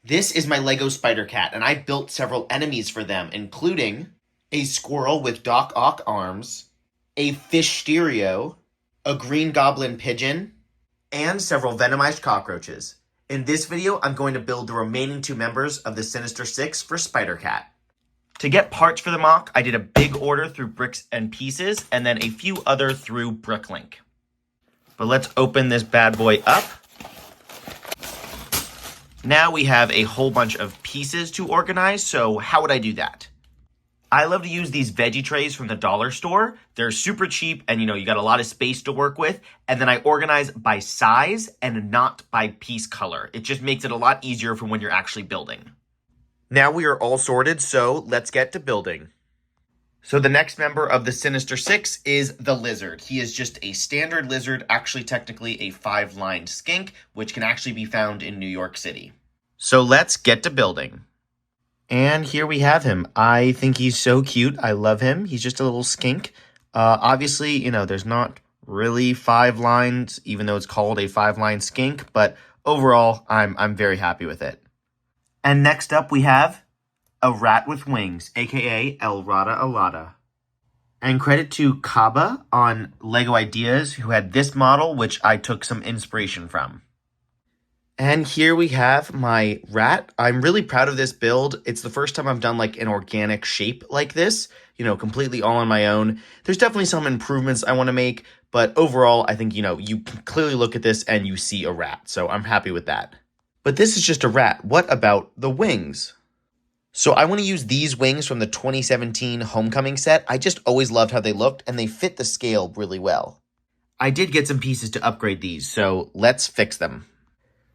This is my Lego Spider Cat, and I built several enemies for them, including a squirrel with Doc Ock arms, a fish stereo, a green goblin pigeon, and several venomized cockroaches. In this video, I'm going to build the remaining two members of the Sinister Six for Spider Cat. To get parts for the mock, I did a big order through Bricks and Pieces, and then a few other through Bricklink. But let's open this bad boy up. Now we have a whole bunch of pieces to organize, so how would I do that? I love to use these veggie trays from the dollar store. They're super cheap and you got a lot of space to work with. And then I organize by size and not by piece color. It just makes it a lot easier for when you're actually building. Now we are all sorted, so let's get to building. So the next member of the Sinister Six is the lizard. He is just a standard lizard, actually technically a 5-lined skink, which can actually be found in New York City. So let's get to building. And here we have him. I think he's so cute. I love him. He's just a little skink. Obviously, there's not really 5 lines, even though it's called a 5-line skink, but overall, I'm very happy with it. And next up we have a rat with wings, aka El Rata Alada. And credit to Kaba on Lego Ideas, who had this model, which I took some inspiration from. And here we have my rat. I'm really proud of this build. It's the first time I've done like an organic shape like this, completely all on my own. There's definitely some improvements I want to make, but overall, I think, you can clearly look at this and you see a rat. So I'm happy with that. But this is just a rat. What about the wings? So I want to use these wings from the 2017 Homecoming set. I just always loved how they looked, and they fit the scale really well. I did get some pieces to upgrade these, so let's fix them.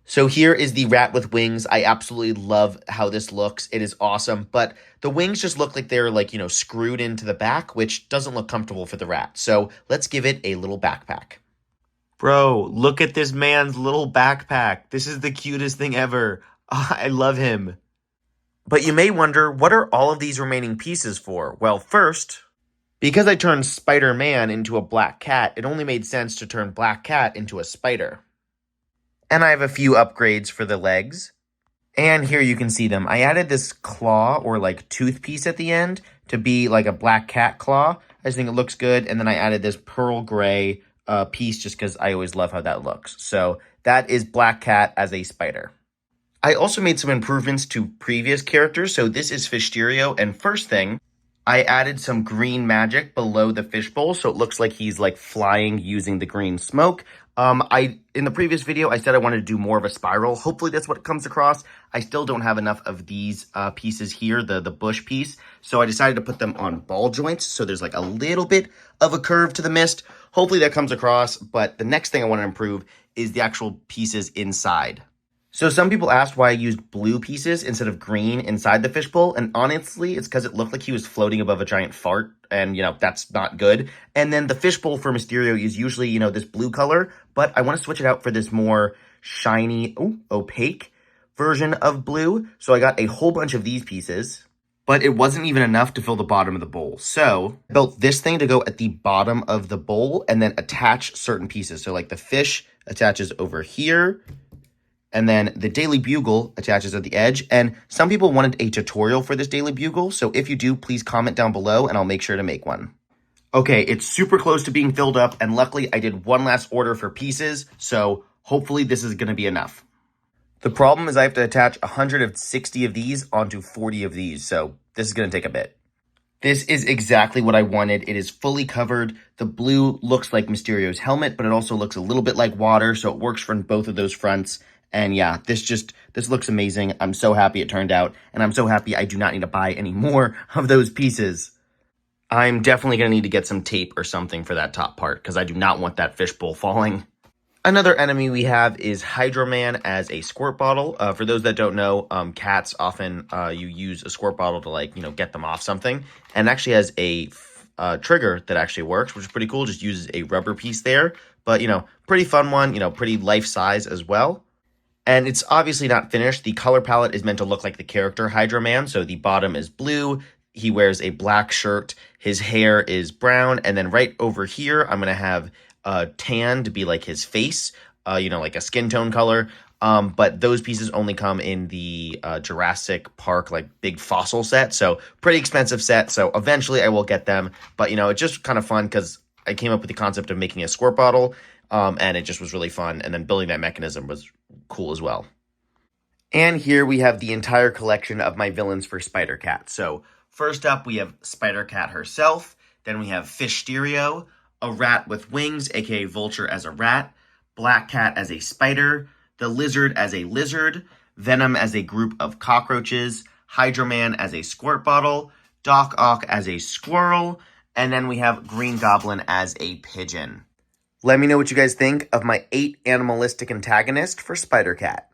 So here is the rat with wings. I absolutely love how this looks. It is awesome, but the wings just look like they're screwed into the back, which doesn't look comfortable for the rat. So let's give it a little backpack. Bro, look at this man's little backpack. This is the cutest thing ever. I love him. But you may wonder, what are all of these remaining pieces for? Well, first, because I turned Spider-Man into a black cat, it only made sense to turn Black Cat into a spider. And I have a few upgrades for the legs. And here you can see them. I added this claw or tooth piece at the end to be like a black cat claw. I just think it looks good. And then I added this pearl gray piece just because I always love how that looks. So that is Black Cat as a spider. I also made some improvements to previous characters. So this is Fish Stereo, and first thing, I added some green magic below the fishbowl, so it looks like he's flying using the green smoke. In the previous video, I said I wanted to do more of a spiral. Hopefully that's what comes across. I still don't have enough of these pieces here, the bush piece, so I decided to put them on ball joints, so there's a little bit of a curve to the mist. Hopefully that comes across, but the next thing I want to improve is the actual pieces inside. So some people asked why I used blue pieces instead of green inside the fishbowl, and honestly, it's because it looked like he was floating above a giant fart, and, that's not good. And then the fishbowl for Mysterio is usually, this blue color, but I want to switch it out for this more shiny, opaque version of blue. So I got a whole bunch of these pieces, but it wasn't even enough to fill the bottom of the bowl. So I built this thing to go at the bottom of the bowl and then attach certain pieces. So the fish attaches over here, and then the Daily Bugle attaches at the edge. And some people wanted a tutorial for this Daily Bugle. So if you do, please comment down below and I'll make sure to make one. Okay, it's super close to being filled up. And luckily I did one last order for pieces. So hopefully this is going to be enough. The problem is I have to attach 160 of these onto 40 of these. So this is going to take a bit. This is exactly what I wanted. It is fully covered. The blue looks like Mysterio's helmet, but it also looks a little bit like water. So it works from both of those fronts. And yeah, this looks amazing. I'm so happy it turned out, and I'm so happy I do not need to buy any more of those pieces. I'm definitely going to need to get some tape or something for that top part, because I do not want that fishbowl falling. Another enemy we have is Hydroman as a squirt bottle. For those that don't know, cats often you use a squirt bottle to get them off something, and it actually has a trigger that actually works, which is pretty cool. Just uses a rubber piece there, but pretty fun one. Pretty life size as well. And it's obviously not finished. The color palette is meant to look like the character Hydroman. So the bottom is blue. He wears a black shirt. His hair is brown. And then right over here, I'm going to have tan to be like his face, like a skin tone color. But those pieces only come in the Jurassic Park, like, big fossil set. So pretty expensive set. So eventually I will get them. But, it's just kind of fun because I came up with the concept of making a squirt bottle. And it just was really fun. And then building that mechanism was cool as well. And here we have the entire collection of my villains for Spider-Cat. So first up, we have Spider-Cat herself. Then we have Mysterio, a rat with wings, aka Vulture as a rat, Black Cat as a spider, the Lizard as a lizard, Venom as a group of cockroaches, Hydroman as a squirt bottle, Doc Ock as a squirrel, and then we have Green Goblin as a pigeon. Let me know what you guys think of my 8 animalistic antagonist for Spider-Cat.